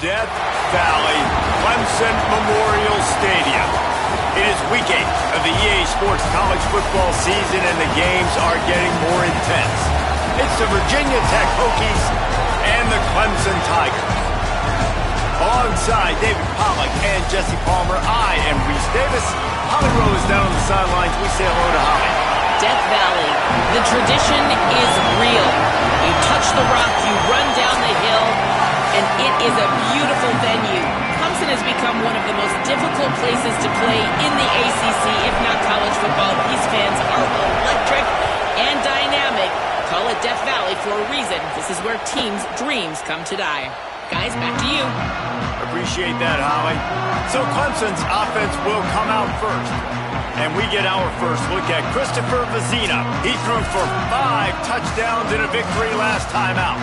Death Valley Clemson Memorial Stadium. It is week 8 of the EA Sports college football season, and the games are getting more intense. It's the Virginia Tech Hokies and the Clemson Tigers. Alongside David Pollack and Jesse Palmer, I am Reese Davis. Holly Rose down on the sidelines. We say hello to Holly. Death Valley, the tradition is real. You touch the rock, you run down the hill, and it is a beautiful venue. Clemson has become one of the most difficult places to play in the ACC, if not college football. These fans are electric and dynamic. Call it Death Valley for a reason. This is where teams' dreams come to die. Guys, back to you. Appreciate that, Holly. So Clemson's offense will come out first. And we get our first look at Christopher Vizina. He threw for 5 touchdowns in a victory last time out.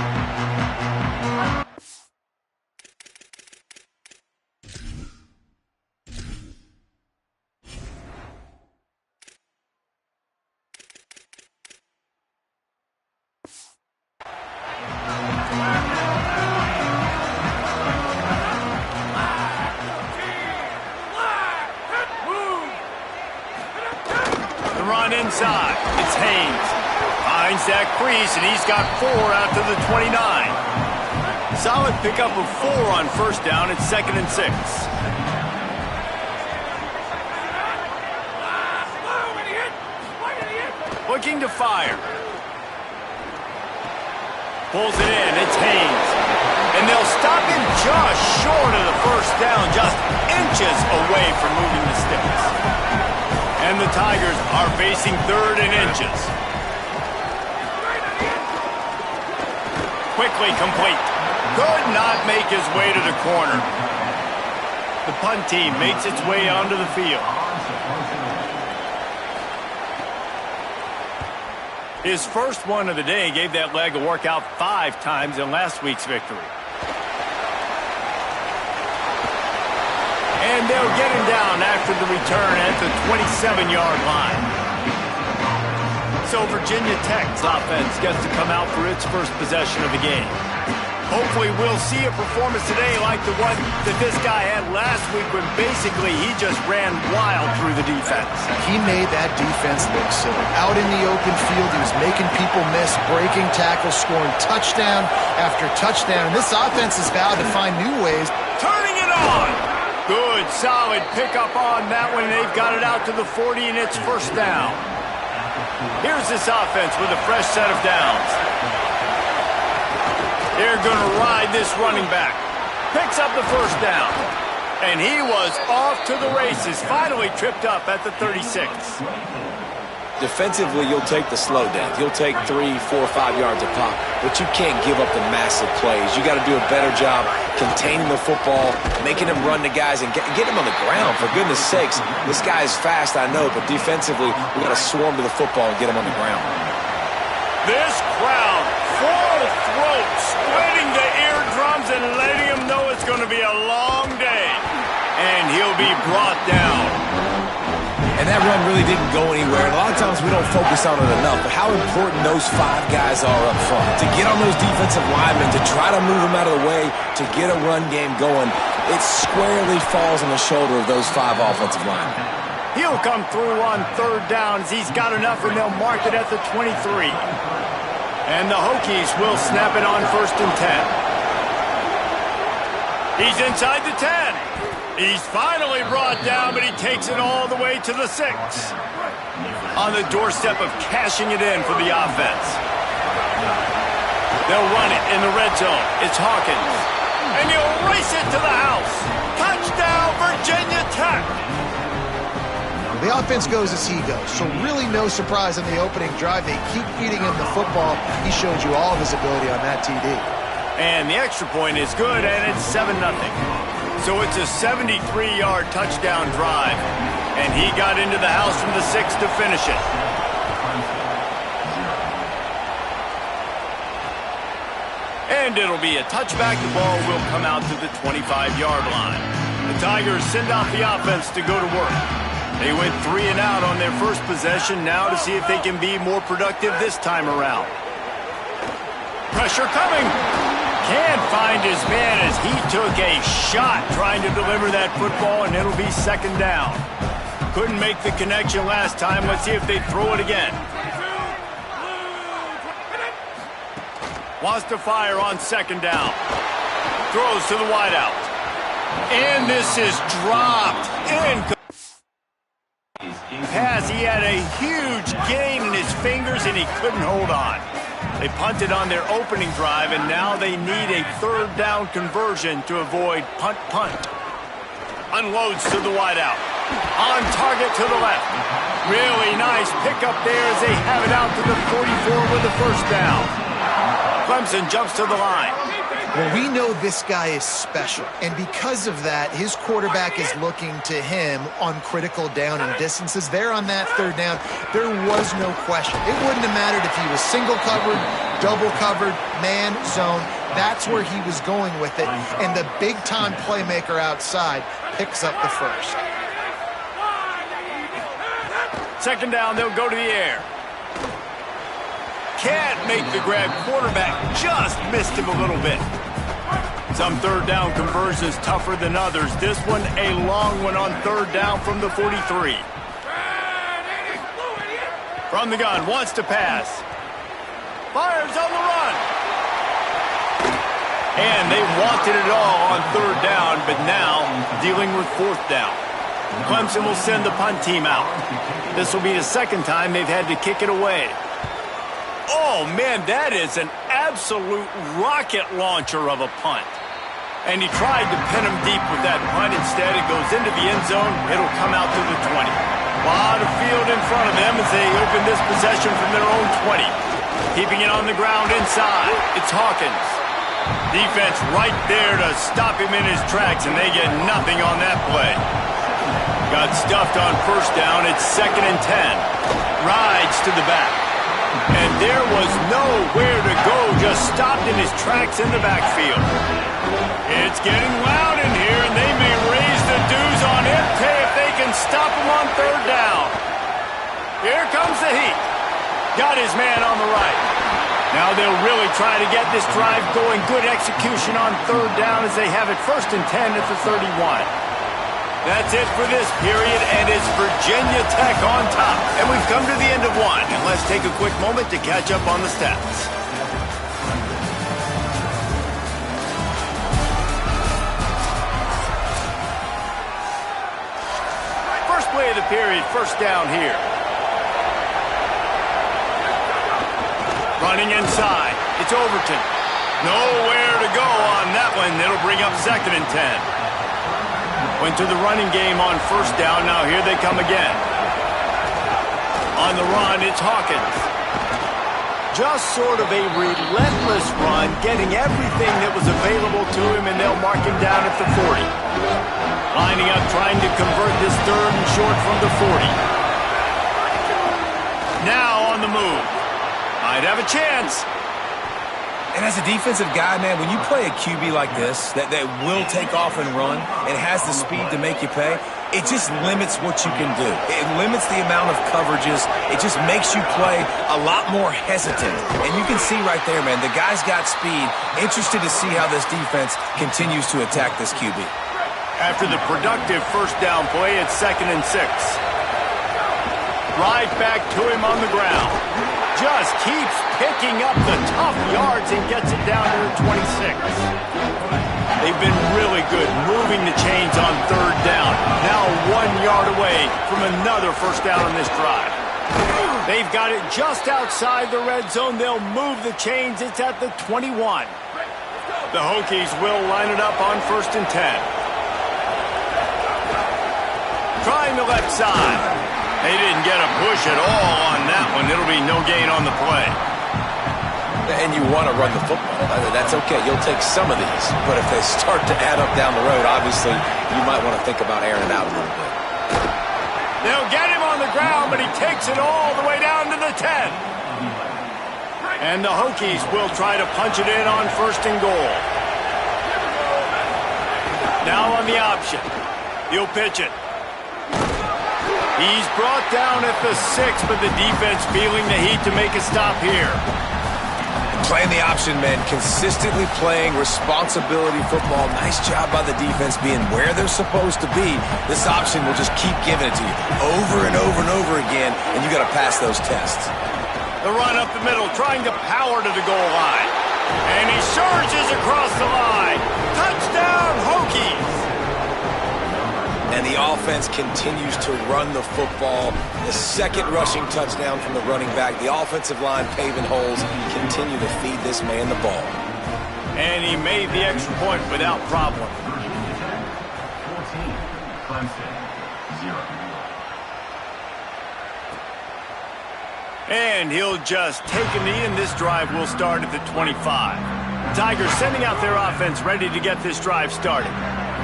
Inside, it's Haynes. Finds that crease, and he's got 4 out to the 29. Solid pickup of 4 on first down. It's 2nd and 6. Looking to fire. Pulls it in. It's Haynes. And they'll stop him just short of the first down, just inches away from moving the sticks. And the Tigers are facing 3rd and inches. Quickly complete. Could not make his way to the corner. The punt team makes its way onto the field. His first one of the day gave that leg a workout 5 times in last week's victory. And they'll get him down after the return at the 27-yard line. So Virginia Tech's offense gets to come out for its first possession of the game. Hopefully we'll see a performance today like the one that this guy had last week when basically he just ran wild through the defense. He made that defense look silly. Out in the open field, he was making people miss, breaking tackles, scoring touchdown after touchdown. And this offense has vowed to find new ways. Turning it on! Good, solid pickup on that one. They've got it out to the 40, and it's first down. Here's this offense with a fresh set of downs. They're going to ride this running back. Picks up the first down. And he was off to the races. Finally tripped up at the 36. Defensively, you'll take the slow downs. You'll take 3, 4, 5 yards a pop, but you can't give up the massive plays. You got to do a better job containing the football, making him run the guys, and get him on the ground. For goodness sakes, this guy is fast, I know, but defensively, we got to swarm to the football and get him on the ground. This crowd, full throat, splitting the eardrums and letting him know it's going to be a long day. And he'll be brought down. And that run really didn't go anywhere. And a lot of times we don't focus on it enough, but how important those 5 guys are up front. To get on those defensive linemen, to try to move them out of the way, to get a run game going, it squarely falls on the shoulder of those 5 offensive linemen. He'll come through on 3rd down as he's got enough, and they'll mark it at the 23. And the Hokies will snap it on 1st and 10. He's inside the 10. He's finally brought down, but he takes it all the way to the 6. On the doorstep of cashing it in for the offense. They'll run it in the red zone. It's Hawkins. And he'll race it to the house. Touchdown, Virginia Tech. The offense goes as he goes, so really no surprise in the opening drive. They keep feeding him the football. He showed you all of his ability on that TD. And the extra point is good, and it's 7-0. So it's a 73-yard touchdown drive, and he got into the house from the 6 to finish it. And it'll be a touchback. The ball will come out to the 25-yard line. The Tigers send out the offense to go to work. They went 3 and out on their first possession, now to see if they can be more productive this time around. Pressure coming. Can't find his man as he took a shot trying to deliver that football, and it'll be second down. Couldn't make the connection last time. Let's see if they throw it again. Wants to fire on second down. Throws to the wideout. And this is dropped. Pass. He had a huge gain in his fingers, and he couldn't hold on. They punted on their opening drive, and now they need a third down conversion to avoid punt. Unloads to the wideout. On target to the left. Really nice pickup there as they have it out to the 44 with the first down. Clemson jumps to the line. Well, we know this guy is special, and because of that, his quarterback is looking to him on critical down and distances. There on that third down, there was no question. It wouldn't have mattered if he was single covered, double covered, man, zone. That's where he was going with it, and the big-time playmaker outside picks up the first. Second down, they'll go to the air. Can't make the grab. Quarterback just missed him a little bit. Some third down conversions tougher than others. This one a long one on third down from the 43. From the gun, wants to pass. Fires on the run. And they wanted it all on third down, but now dealing with fourth down. Clemson will send the punt team out. This will be the second time they've had to kick it away. Oh, man, that is an absolute rocket launcher of a punt. And he tried to pin him deep with that punt. Instead, it goes into the end zone. It'll come out to the 20. A lot of field in front of them as they open this possession from their own 20. Keeping it on the ground inside. It's Hawkins. Defense right there to stop him in his tracks, and they get nothing on that play. Got stuffed on first down. It's 2nd and 10. Rides to the back. And there was nowhere to go, just stopped in his tracks in the backfield. It's getting loud in here, and they may raise the dues on MK if they can stop him on third down. Here comes the heat. Got his man on the right. Now they'll really try to get this drive going. Good execution on third down as they have it 1st and 10 at the 31. That's it for this period, and it's Virginia Tech on top. And we've come to the end of one, and let's take a quick moment to catch up on the stats. First play of the period, first down here. Running inside, it's Overton. Nowhere to go on that one. It'll bring up 2nd and 10. Went to the running game on first down. Now here they come again. On the run, it's Hawkins. Just sort of a relentless run, getting everything that was available to him, and they'll mark him down at the 40. Lining up, trying to convert this third and short from the 40. Now on the move. Might have a chance. And as a defensive guy, man, when you play a QB like this, that will take off and run and has the speed to make you pay, it just limits what you can do. It limits the amount of coverages. It just makes you play a lot more hesitant. And you can see right there, man, the guy's got speed. Interested to see how this defense continues to attack this QB. After the productive first down play, it's 2nd and 6. Right back to him on the ground. Just keeps picking up the tough yards and gets it down to the 26. They've been really good moving the chains on third down. Now 1 yard away from another first down on this drive. They've got it just outside the red zone. They'll move the chains. It's at the 21. The Hokies will line it up on 1st and 10. Trying the left side. They didn't get a push at all on that one. It'll be no gain on the play. And you want to run the football. That's okay. You'll take some of these. But if they start to add up down the road, obviously, you might want to think about airing it out a little bit. They'll get him on the ground, but he takes it all the way down to the 10. And the Hokies will try to punch it in on 1st and goal. Now on the option. He'll pitch it. He's brought down at the 6, but the defense feeling the heat to make a stop here. Playing the option, man. Consistently playing responsibility football. Nice job by the defense being where they're supposed to be. This option will just keep giving it to you over and over and over again, and you got to pass those tests. The run up the middle, trying to power to the goal line. And he surges across the line. Touchdown, Hokies! And the offense continues to run the football. The second rushing touchdown from the running back. The offensive line paving holes. Continue to feed this man the ball. And he made the extra point without problem. 14, Clemson, 0. And he'll just take a knee, and this drive will start at the 25. Tigers sending out their offense ready to get this drive started.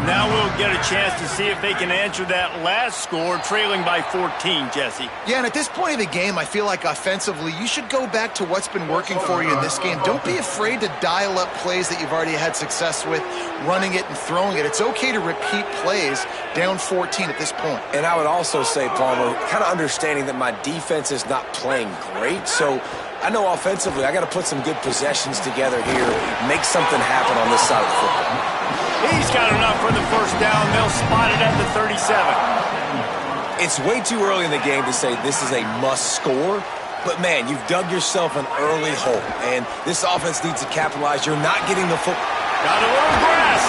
Now we'll get a chance to see if they can answer that last score, trailing by 14, Jesse. Yeah, and at this point of the game, I feel like offensively, you should go back to what's been working for you in this game. Don't be afraid to dial up plays that you've already had success with, running it and throwing it. It's okay to repeat plays down 14 at this point. And I would also say, Palmer, kind of understanding that my defense is not playing great, so I know offensively I got to put some good possessions together here, make something happen on this side of the football. He's got enough for the first down. They'll spot it at the 37. It's way too early in the game to say this is a must score, but man, you've dug yourself an early hole, and this offense needs to capitalize. You're not getting the football. Got a little grass.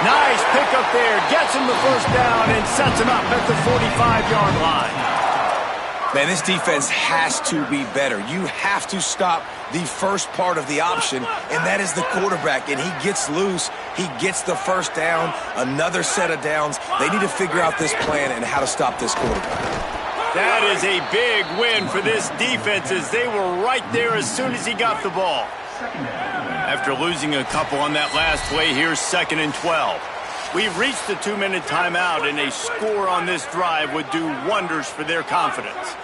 Nice pickup there. Gets him the first down and sets him up at the 45-yard line. Man, this defense has to be better. You have to stop the first part of the option, and that is the quarterback. And he gets loose. He gets the first down, another set of downs. They need to figure out this plan and how to stop this quarterback. That is a big win for this defense, as they were right there as soon as he got the ball. After losing a couple on that last play, here's 2nd and 12. We've reached the 2-minute timeout, and a score on this drive would do wonders for their confidence.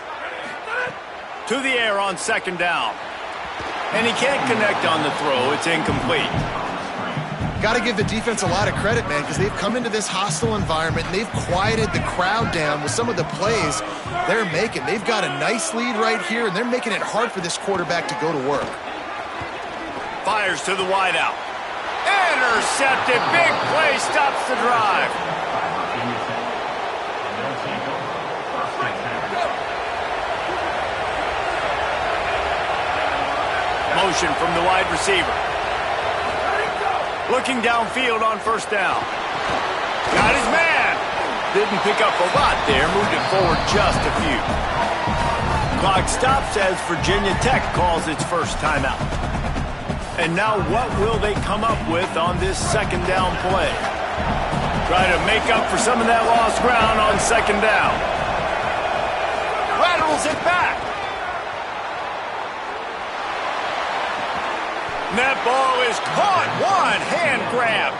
To the air on 2nd down. And he can't connect on the throw. It's incomplete. Got to give the defense a lot of credit, man, because they've come into this hostile environment, and they've quieted the crowd down with some of the plays they're making. They've got a nice lead right here, and they're making it hard for this quarterback to go to work. Fires to the wideout. Intercepted. Big play stops the drive. Motion from the wide receiver. Looking downfield on 1st down. Got his man. Didn't pick up a lot there. Moved it forward just a few. Clock stops as Virginia Tech calls its first timeout. And now what will they come up with on this 2nd down play? Try to make up for some of that lost ground on 2nd down. Laterals it back. And that ball is caught. One hand grab.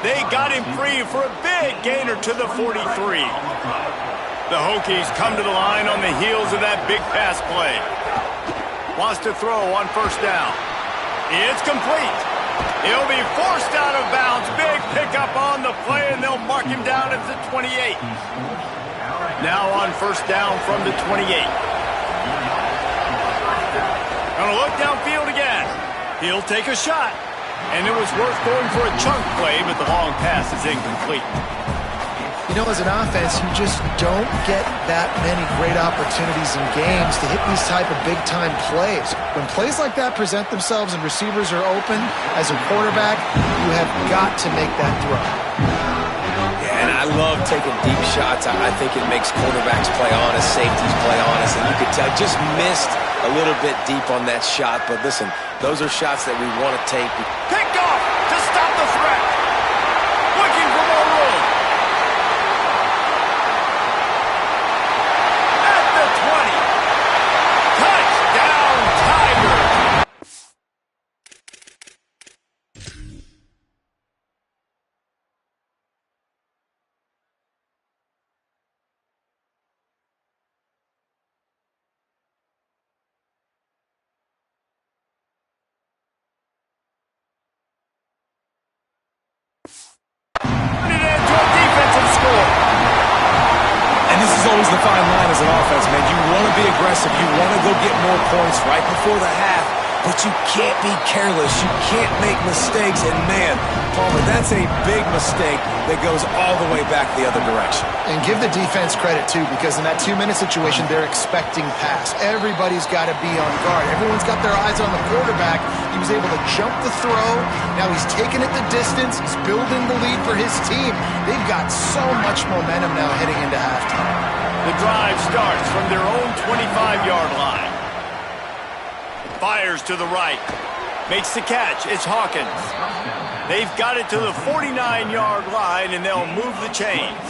They got him free for a big gainer to the 43. The Hokies come to the line on the heels of that big pass play. Wants to throw on 1st down. It's complete. He'll be forced out of bounds. Big pickup on the play, and they'll mark him down at the 28. Now on 1st down from the 28. Gonna look downfield again. He'll take a shot. And it was worth going for a chunk play, but the long pass is incomplete. You know, as an offense, you just don't get that many great opportunities in games to hit these type of big-time plays. When plays like that present themselves and receivers are open, as a quarterback, you have got to make that throw. Yeah, and I love taking deep shots. I think it makes quarterbacks play honest, safeties play honest, and you could tell just missed a little bit deep on that shot. But listen, those are shots that we want to take. Picked off to stop the threat. Looking for more room. At the 20. Touchdown, Tigers. Always the fine line as an offense, man. You want to be aggressive. You want to go get more points right before the half, but you can't be careless. You can't make mistakes. And, man, Palmer, that's a big mistake that goes all the way back the other direction. And give the defense credit, too, because in that 2-minute situation, they're expecting pass. Everybody's got to be on guard. Everyone's got their eyes on the quarterback. He was able to jump the throw. Now he's taking it the distance. He's building the lead for his team. They've got so much momentum now heading into halftime. The drive starts from their own 25-yard line. Fires to the right. Makes the catch. It's Hawkins. They've got it to the 49-yard line, and they'll move the chains.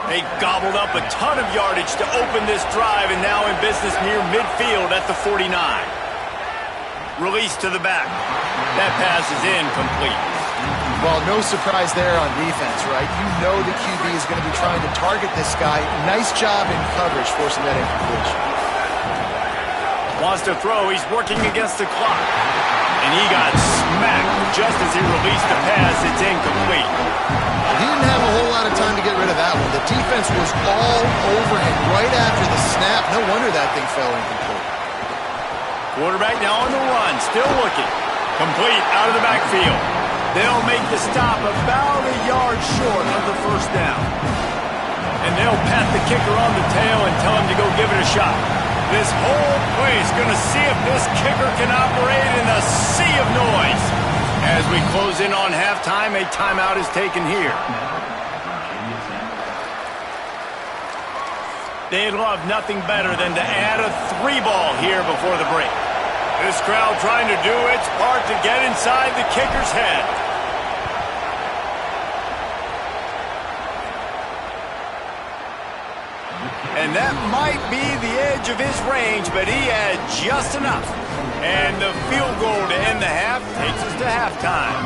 They gobbled up a ton of yardage to open this drive, and now in business near midfield at the 49. Release to the back. That pass is incomplete. Well, no surprise there on defense, right? You know the QB is going to be trying to target this guy. Nice job in coverage forcing that incompletion. Wants to throw. He's working against the clock. And he got smacked just as he released the pass. It's incomplete. He didn't have a whole lot of time to get rid of that one. The defense was all over him right after the snap. No wonder that thing fell incomplete. Quarterback now on the run. Still looking. Complete out of the backfield. They'll make the stop about a yard short of the first down. And they'll pat the kicker on the tail and tell him to go give it a shot. This whole place going to see if this kicker can operate in a sea of noise. As we close in on halftime, a timeout is taken here. They'd love nothing better than to add a 3-ball here before the break. This crowd trying to do its part to get inside the kicker's head. And that might be the edge of his range, but he had just enough. And the field goal to end the half takes us to halftime.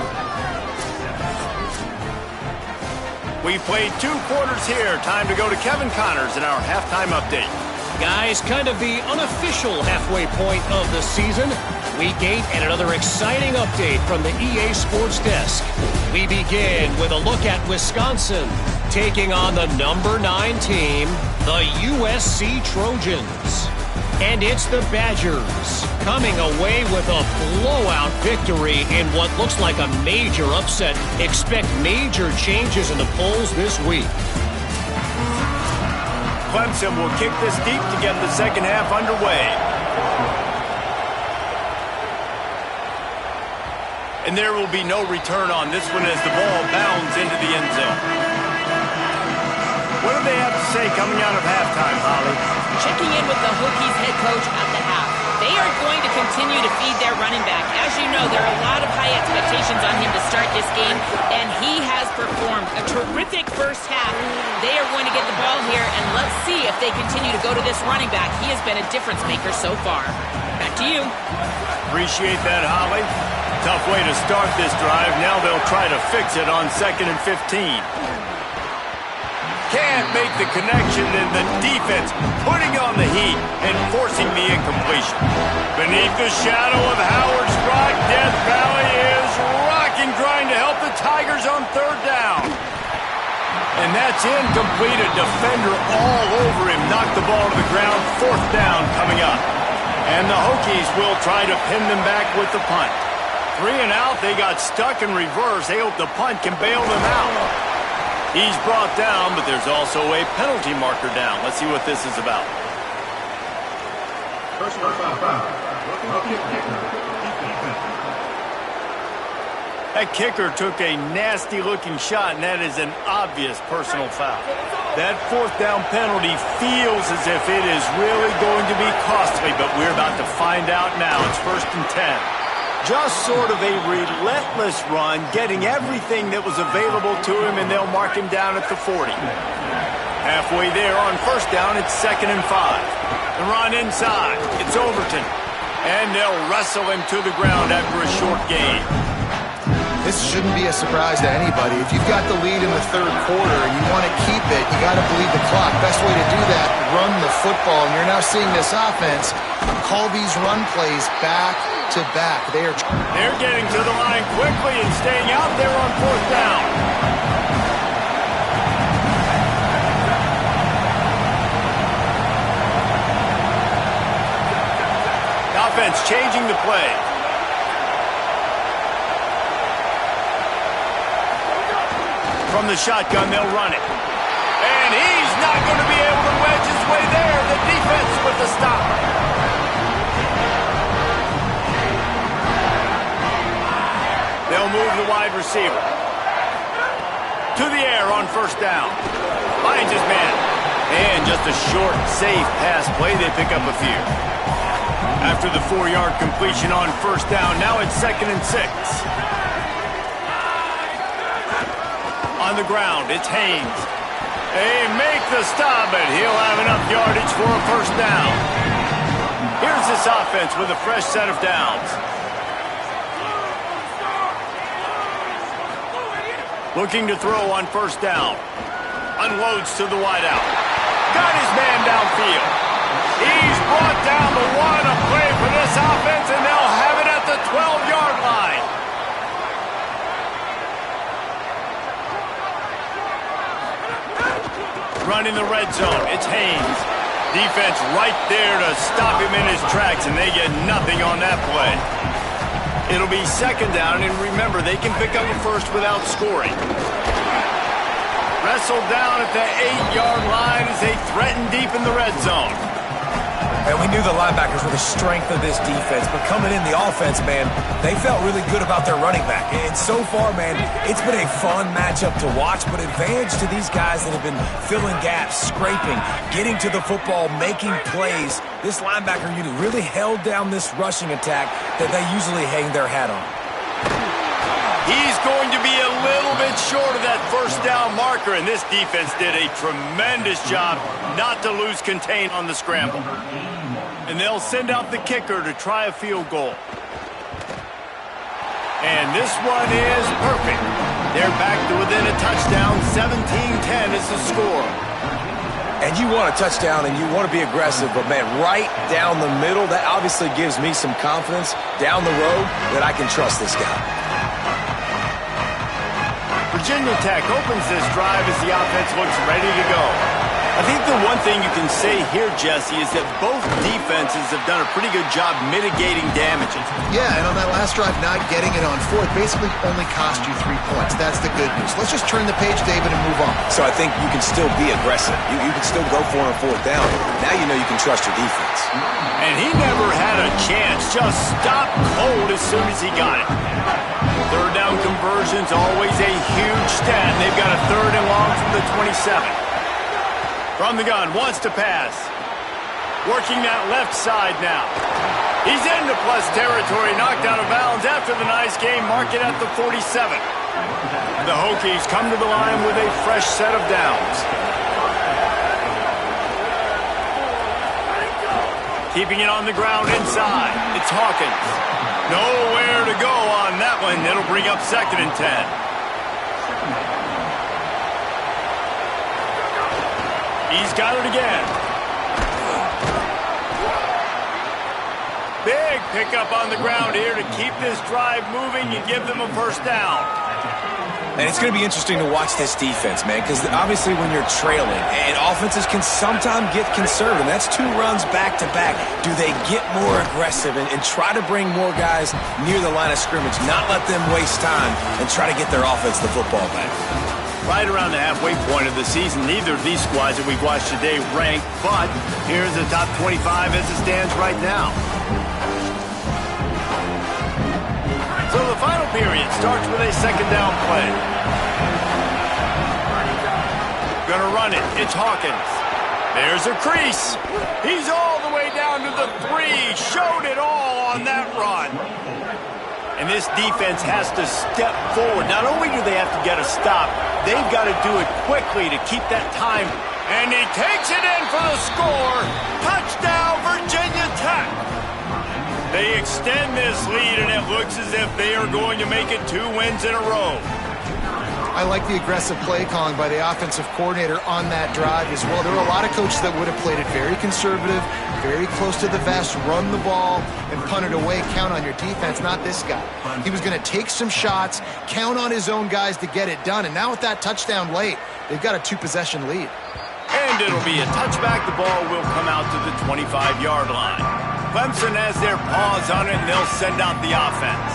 We played 2 quarters here. Time to go to Kevin Connors in our halftime update. Guys, kind of the unofficial halfway point of the season. Week 8 and another exciting update from the EA Sports Desk. We begin with a look at Wisconsin taking on the number 9 team, the USC Trojans. And it's the Badgers coming away with a blowout victory in what looks like a major upset. Expect major changes in the polls this week. Clemson will kick this deep to get the second half underway. And there will be no return on this one as the ball bounds into the end zone. What do they have to say coming out of halftime, Holly? Checking in with the Hokies head coach at the half. They are going to continue to feed their running back. As you know, there are a lot of high expectations on him to start this game, and he has performed a terrific first half. They are going to get the ball here, and let's see if they continue to go to this running back. He has been a difference maker so far. Back to you. Appreciate that, Holly. Tough way to start this drive. Now they'll try to fix it on 2nd and 15. Can't make the connection, and the defense putting on the heat and forcing the incompletion. Beneath the shadow of Howard's Rock, Death Valley is rocking, trying to help the Tigers on 3rd down. And that's incomplete. A defender all over him. Knocked the ball to the ground. 4th down coming up. And the Hokies will try to pin them back with the punt. 3 and out. They got stuck in reverse. They hope the punt can bail them out. He's brought down, but there's also a penalty marker down. Let's see what this is about. Personal foul. That kicker took a nasty-looking shot, and that is an obvious personal foul. That 4th down penalty feels as if it is really going to be costly, but we're about to find out now. It's 1st and 10. Just sort of a relentless run, getting everything that was available to him, and they'll mark him down at the 40. Halfway there on 1st down, it's 2nd and 5. The run inside. It's Overton. And they'll wrestle him to the ground after a short gain. This shouldn't be a surprise to anybody. If you've got the lead in the 3rd quarter and you want to keep it, you got to bleed the clock. Best way to do that, run the football. And you're now seeing this offense call these run plays back to back. They're getting to the line quickly and staying out there on 4th down. defense changing the play. From the shotgun, they'll run it. And he's not going to be able to wedge his way there. The defense with the stop. They'll move the wide receiver. To the air on first down. Finds his man. And just a short, safe pass play. They pick up a few. After the 4-yard completion on first down, now it's 2nd and 6. On the ground, it's Haynes. They make the stop, but he'll have enough yardage for a first down. Here's this offense with a fresh set of downs. Looking to throw on first down. Unloads to the wideout. Got his man downfield. He's brought down the one. A play for this offense, and they'll have it at the 12-yard line. Running the red zone, it's Haynes. Defense right there to stop him in his tracks, and they get nothing on that play. It'll be 2nd down, and remember, they can pick up a first without scoring. Wrestled down at the 8-yard line as they threaten deep in the red zone. And we knew the linebackers were the strength of this defense, but coming in the offense, man, they felt really good about their running back. And so far, man, it's been a fun matchup to watch, but advantage to these guys that have been filling gaps, scraping, getting to the football, making plays. This linebacker unit really held down this rushing attack that they usually hang their hat on. He's going to be a little bit short of that first down marker, and this defense did a tremendous job not to lose contain on the scramble. And they'll send out the kicker to try a field goal. And this one is perfect. They're back to within a touchdown. 17-10 is the score. And you want a touchdown and you want to be aggressive, but, man, right down the middle, that obviously gives me some confidence down the road that I can trust this guy. Virginia Tech opens this drive as the offense looks ready to go. I think the one thing you can say here, Jesse, is that both defenses have done a pretty good job mitigating damages. Yeah, and on that last drive, not getting it on fourth basically only cost you 3 points. That's the good news. Let's just turn the page, David, and move on. So I think you can still be aggressive. You can still go for it on fourth down. Now you know you can trust your defense. And he never had a chance. Just stopped cold as soon as he got it. Third down conversion's always a huge stat. They've got a 3rd and long from the 27. From the gun, wants to pass. Working that left side now. He's into plus territory, knocked out of bounds after the nice game. Mark it at the 47. The Hokies come to the line with a fresh set of downs. Keeping it on the ground inside. It's Hawkins. Nowhere to go on that one. It'll bring up 2nd and 10. He's got it again. Big pickup on the ground here to keep this drive moving and give them a first down. And it's going to be interesting to watch this defense, man, because obviously when you're trailing, and offenses can sometimes get conservative. That's 2 runs back-to-back. Do they get more aggressive and try to bring more guys near the line of scrimmage, not let them waste time, and try to get their offense the football back? Right around the halfway point of the season, neither of these squads that we've watched today rank, but here's the top 25 as it stands right now. So the final period starts with a 2nd down play. Gonna run it. It's Hawkins. There's a crease. He's all the way down to the 3. Showed it all on that run. And this defense has to step forward. Not only do they have to get a stop, they've got to do it quickly to keep that time. And he takes it in for the score. Touchdown, Virginia Tech. They extend this lead, and it looks as if they are going to make it 2 wins in a row. I like the aggressive play calling by the offensive coordinator on that drive as well. There were a lot of coaches that would have played it very conservative, very close to the vest, run the ball, and punt it away. Count on your defense, not this guy. He was going to take some shots, count on his own guys to get it done. And now with that touchdown late, they've got a 2-possession lead. And it'll be a touchback. The ball will come out to the 25-yard line. Clemson has their paws on it, and they'll send out the offense.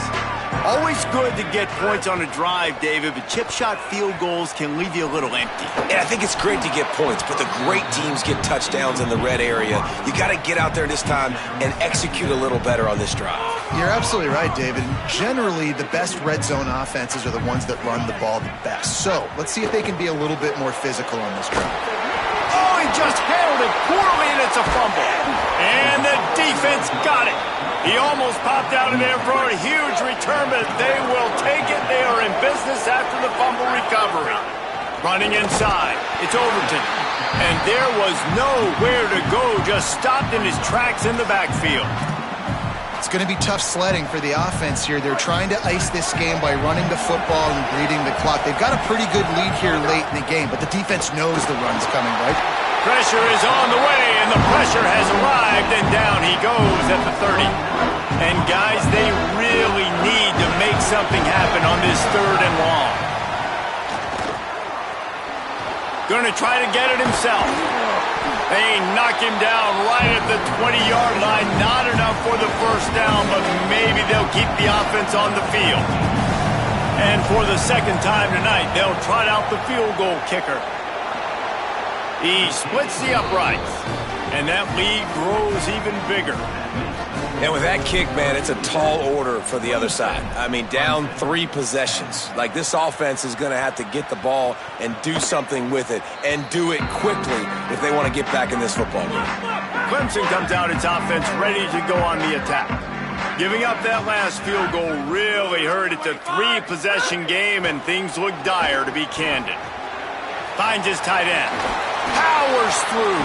Always good to get points on a drive, David, but chip shot field goals can leave you a little empty. Yeah, I think it's great to get points, but the great teams get touchdowns in the red area. You got to get out there this time and execute a little better on this drive. You're absolutely right, David. Generally, the best red zone offenses are the ones that run the ball the best. So let's see if they can be a little bit more physical on this drive. Oh, he just handled it poorly, and it's a fumble. And the defense got it. He almost popped out of there for a huge return, but they will take it. They are in business after the fumble recovery. Running inside, it's Overton. And there was nowhere to go, just stopped in his tracks in the backfield. It's going to be tough sledding for the offense here. They're trying to ice this game by running the football and bleeding the clock. They've got a pretty good lead here late in the game, but the defense knows the run's coming, right? Pressure is on the way, and the pressure has arrived, and down he goes at the 30. And guys, they really need to make something happen on this 3rd and long. Going to try to get it himself. They knock him down right at the 20-yard line. Not enough for the first down, but maybe they'll keep the offense on the field. And for the second time tonight, they'll trot out the field goal kicker. He splits the uprights, and that lead grows even bigger. And with that kick, man, it's a tall order for the other side. I mean, down 3 possessions. Like, this offense is going to have to get the ball and do something with it, and do it quickly if they want to get back in this football game. Clemson comes out its offense ready to go on the attack. Giving up that last field goal really hurt. It's a 3-possession game, and things look dire, to be candid. Finds his tight end. Powers through.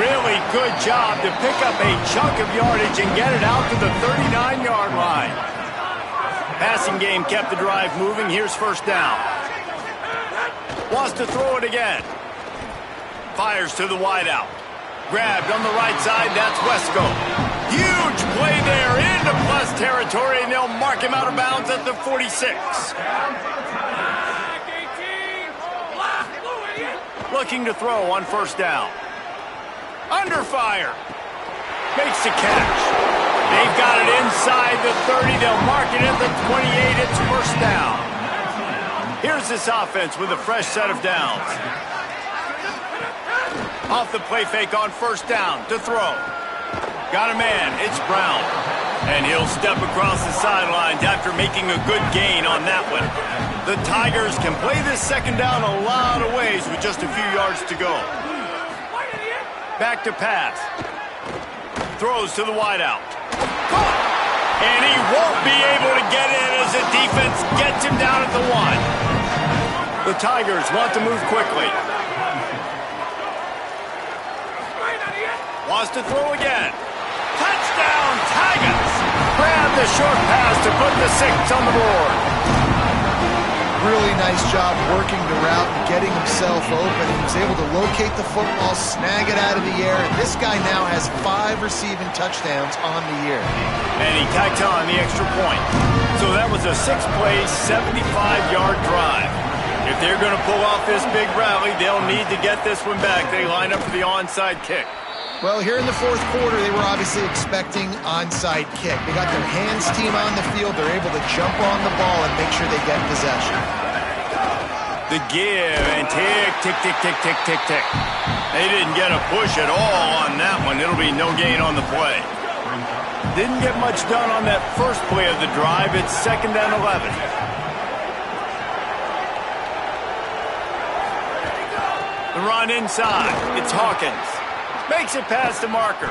Really good job to pick up a chunk of yardage and get it out to the 39-yard line. Passing game kept the drive moving. Here's first down. Wants to throw it again. Fires to the wideout. Grabbed on the right side. That's Wesco. Huge play there into plus territory, and they'll mark him out of bounds at the 46. Looking to throw on first down. Under fire. Makes the catch. They've got it inside the 30. They'll mark it at the 28. It's first down. Here's this offense with a fresh set of downs. Off the play fake on first down to throw. Got a man. It's Brown. And he'll step across the sidelines after making a good gain on that one. The Tigers can play this second down a lot of ways with just a few yards to go. Back to pass. Throws to the wideout. And he won't be able to get in as the defense gets him down at the 1. The Tigers want to move quickly. Wants to throw again. Touchdown, Tigers! Grab the short pass to put the 6 on the board. Really nice job working the route and getting himself open. He was able to locate the football, snag it out of the air. And this guy now has 5 receiving touchdowns on the year. And he tacked on the extra point. So that was a 6-play, 75-yard drive. If they're going to pull off this big rally, they'll need to get this one back. They line up for the onside kick. Well, here in the 4th quarter, they were obviously expecting onside kick. They got their hands team on the field. They're able to jump on the ball and make sure they get possession. The give and tick, tick, tick, tick, tick, tick, tick. They didn't get a push at all on that one. It'll be no gain on the play. Didn't get much done on that first play of the drive. It's 2nd and 11. The run inside. It's Hawkins. Makes it past the marker.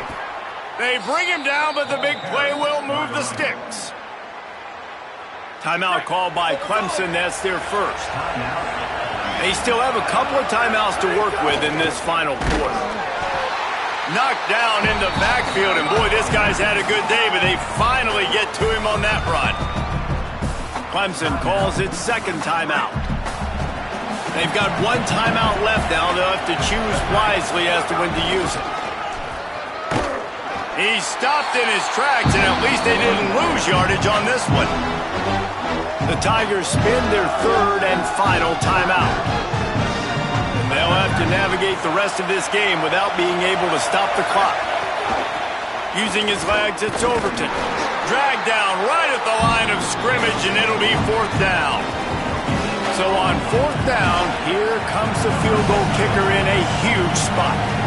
They bring him down, but the big play will move the sticks. Timeout called by Clemson. That's their first. They still have a couple of timeouts to work with in this final quarter. Knocked down in the backfield, and boy, this guy's had a good day, but they finally get to him on that run. Clemson calls its second timeout. They've got 1 timeout left now. They'll have to choose wisely as to when to use it. He stopped in his tracks, and at least they didn't lose yardage on this one. The Tigers spin their 3rd and final timeout. And they'll have to navigate the rest of this game without being able to stop the clock. Using his legs, it's Overton. Dragged down right at the line of scrimmage, and it'll be 4th down. So on 4th down, here comes the field goal kicker in a huge spot.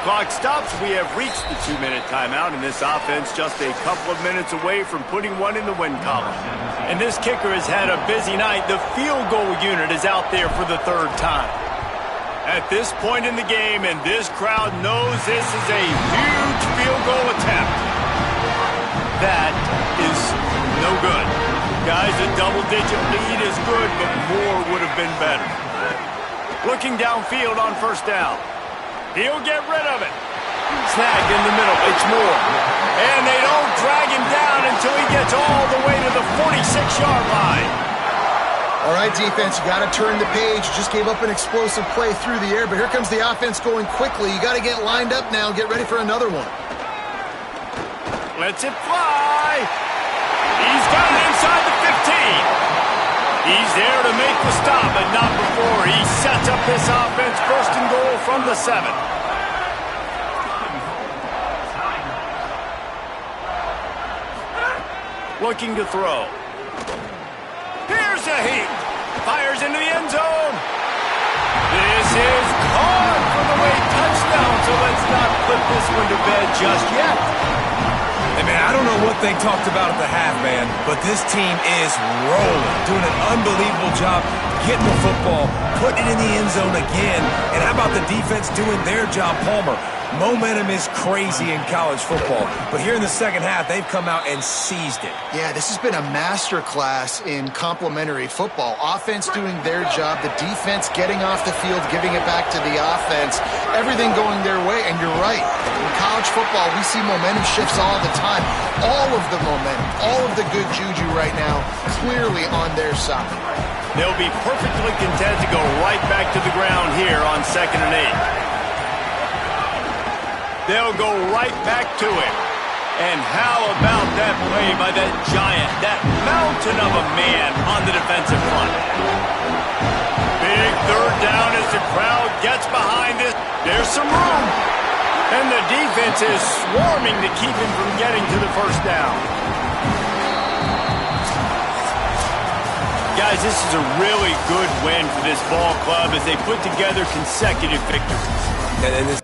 Clock stops. We have reached the 2-minute timeout, and this offense just a couple of minutes away from putting one in the win column. And this kicker has had a busy night. The field goal unit is out there for the 3rd time. At this point in the game, and this crowd knows this is a huge field goal attempt. That is no good. Guys, a double-digit lead is good, but more would have been better. Looking downfield on 1st down. He'll get rid of it. Snag in the middle. It's Moore. And they don't drag him down until he gets all the way to the 46-yard line. All right, defense, you got to turn the page. You just gave up an explosive play through the air, but here comes the offense going quickly. You got to get lined up now and get ready for another one. Lets it fly. He's got it inside the 15. He's there to make the stop, but not before. He sets up this offense 1st and goal from the 7. Looking to throw. Here's a heat. Fires into the end zone. This is caught for the late touchdown, so let's not put this one to bed just yet. Hey, man, I don't know what they talked about at the half, man, but this team is rolling, doing an unbelievable job getting the football, putting it in the end zone again. And how about the defense doing their job, Palmer? Momentum is crazy in college football, but here in the second half, they've come out and seized it. Yeah, this has been a master class in complementary football. Offense doing their job, the defense getting off the field, giving it back to the offense, everything going their way. And you're right, in college football, we see momentum shifts all the time. All of the momentum, all of the good juju right now, clearly on their side. They'll be perfectly content to go right back to the ground here on 2nd and 8. They'll go right back to him. And how about that play by that giant, that mountain of a man on the defensive front? Big 3rd down as the crowd gets behind it. There's some room. And the defense is swarming to keep him from getting to the 1st down. Guys, this is a really good win for this ball club as they put together consecutive victories. And this